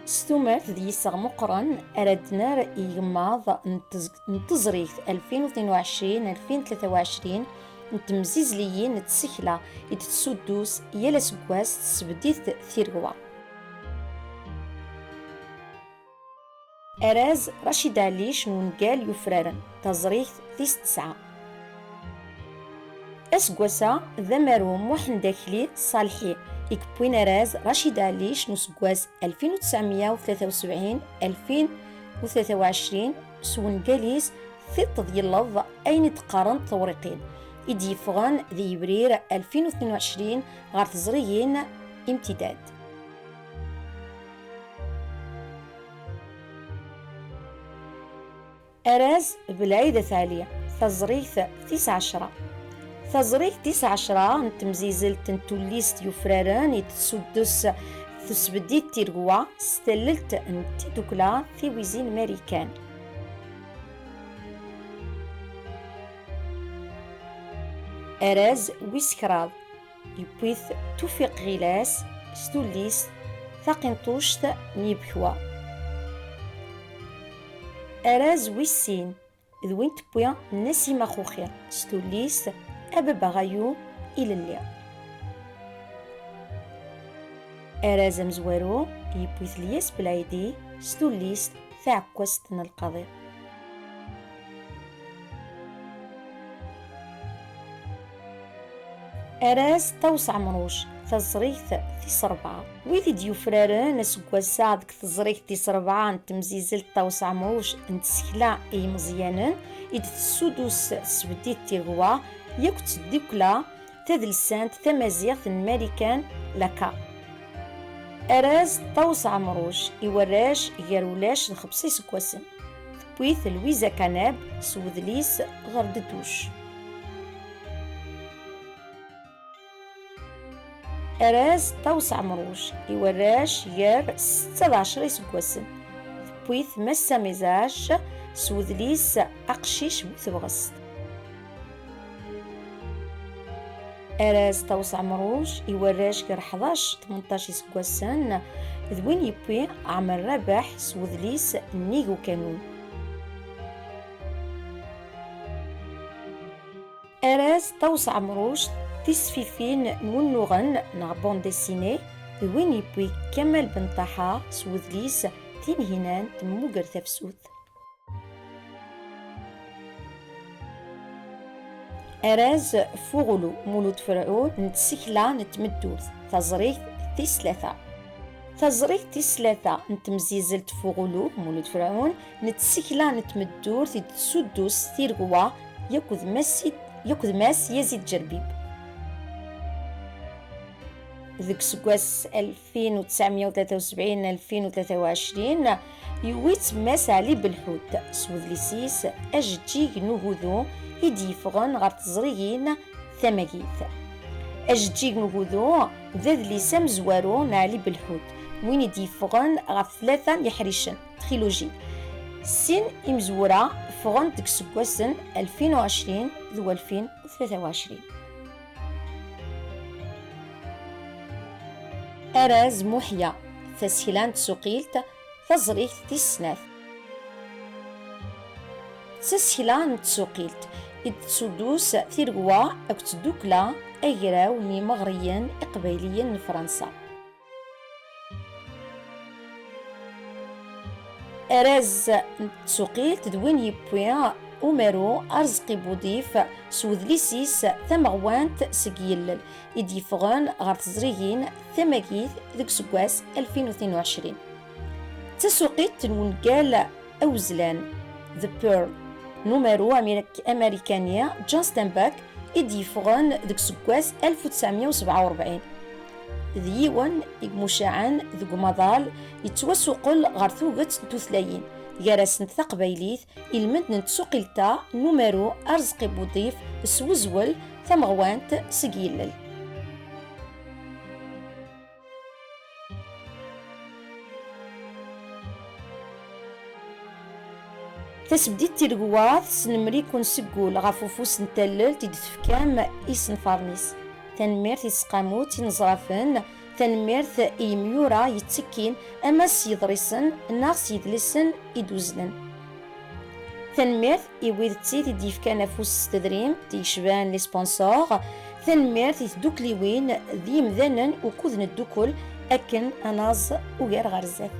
ستومرت ذي يسغ مقرن أردنا يغماض نتزريث 2022-2023 نتمزيزليين نتسكلا يتسودوس يلا سكواس تسبديث ثيرغوا. أراز رشيد عليش نونقال يفرارن تزريث ثيس 9 أسقوسا ذمرو موحن داخلي صالحي يكبوين أراز رشيد عليش نسقواس 1973-2023 سون قاليس ثيط ديال اللظ أين تقارن تورقين إدي فغان ذي يبرير 2022 غار تزريين امتداد. أراز بالعيدة ثالية تزريث 19 تزريث 19 نتمزيزل تنتوليست يفراران يتسودس تسبديت تيرغوا ستللت نتدوكلا في ويزين ماريكان. أراز ويسكراض يبويث توفيق غلاس ستوليست ثاقنطوشت نيبكوا. أراز ويسين ذوين تبويا نسيمة خوخير ستوليست أبا غايو إلى اللي. أراز مزوارو يبويث لياس بلايدي ستوليست ثاعكوست القضية. أراز توسع مروش تزريث تيس 4 ويدي ديوفرارن نسقواسا ديك تزريث تيس 4 نتمزيزل توسع مروش نتسكلا اي مزيانن إد تسودوس سبديت تيرغوا ياك تديكلا تدلسانت تمازيغ الماريكان لكا. أراز توسع مروش يوراش يارولاش نخبصي سكواسن بويث لويزا كاناب سوذليس غردتوش. أراز توسع مروش يوراش يار 16 سكواسن بويث مسا مزاج سوذليس أقشيش بوثبغست. أراز توسع مروش يوراش يار 11-18 سكواسن ذوين يبوي عمل رباح سوذليس نيغو كانون. أراز توسع مروش تسفيفين نونوغن نغبون ديسيني وين يبوي كمال بن طحا سوذليس تنهنان تموغر تفسوث. أراز فوغلو مولود فرعون نتسكلا نتمدوث تزريث تيس 3 تزريث تيس 3 نتمزيزلت فوغلو مولود فرعون نتسكلا نتمدوث يتسودوس ثيرغوا ياكذ ماس يزيد جربيب. ذيك سكواس 1973-2023 يويت ماس علي بالحوت سوذليسيس أجتيك نوهوذو يدي فغن غار تزريين ثماكيث. أجتيك نوهوذو ذا لسام زوارو نعلي بالحوت وين يدي فغن غار 3 يحريشن تخيلوجي سين إمزورا فغن ديك سكواسن 2020 ذو 2023. أراز محيا تسهيلان تسوقيلت تزريث تيسناث تسهيلان تسوقيلت إتسودوس ثيرغوا أكتدوكلا أجراو ني مغريا إقباليا فرنسا. أراز تسوقيلت دوين يبويا أمرو أرزقي بوضيف سوذليسيس ثمغوانت سقيلل إدي فغان غار تزريين ثماكيث ذيك سكواس 2022. تسوقيت نونقال أوزلان The Pearl نمرو أمريكانية جاستن باك إدي فغان ذيك سكواس 1947 ذيوان مشاعن ذو مضال يتوسقل غار ثوغت دوثلاين يارسن ثقبيليث إلمنت نتسوقلتا نمرو أرزقي بوضيف سوزول ثمغوانت سقيلل. تسبديت تيرغواث سنمريكون سقول غافوفوس نتلل تيدتفكام إسن فارنيس تنمير تيسقامو تنزرافن تنميرت إيميورا يتسكين أما سيدرسن ناغ سيدلسن إدوزنن. تنميرت إويد تسيد ديف كان فوس تدريم تيشبان لي سبونسور. تنميرت يتدوكلي وين ذي مذنن وكوذن الدوكل أكن أناز وغير غرزات.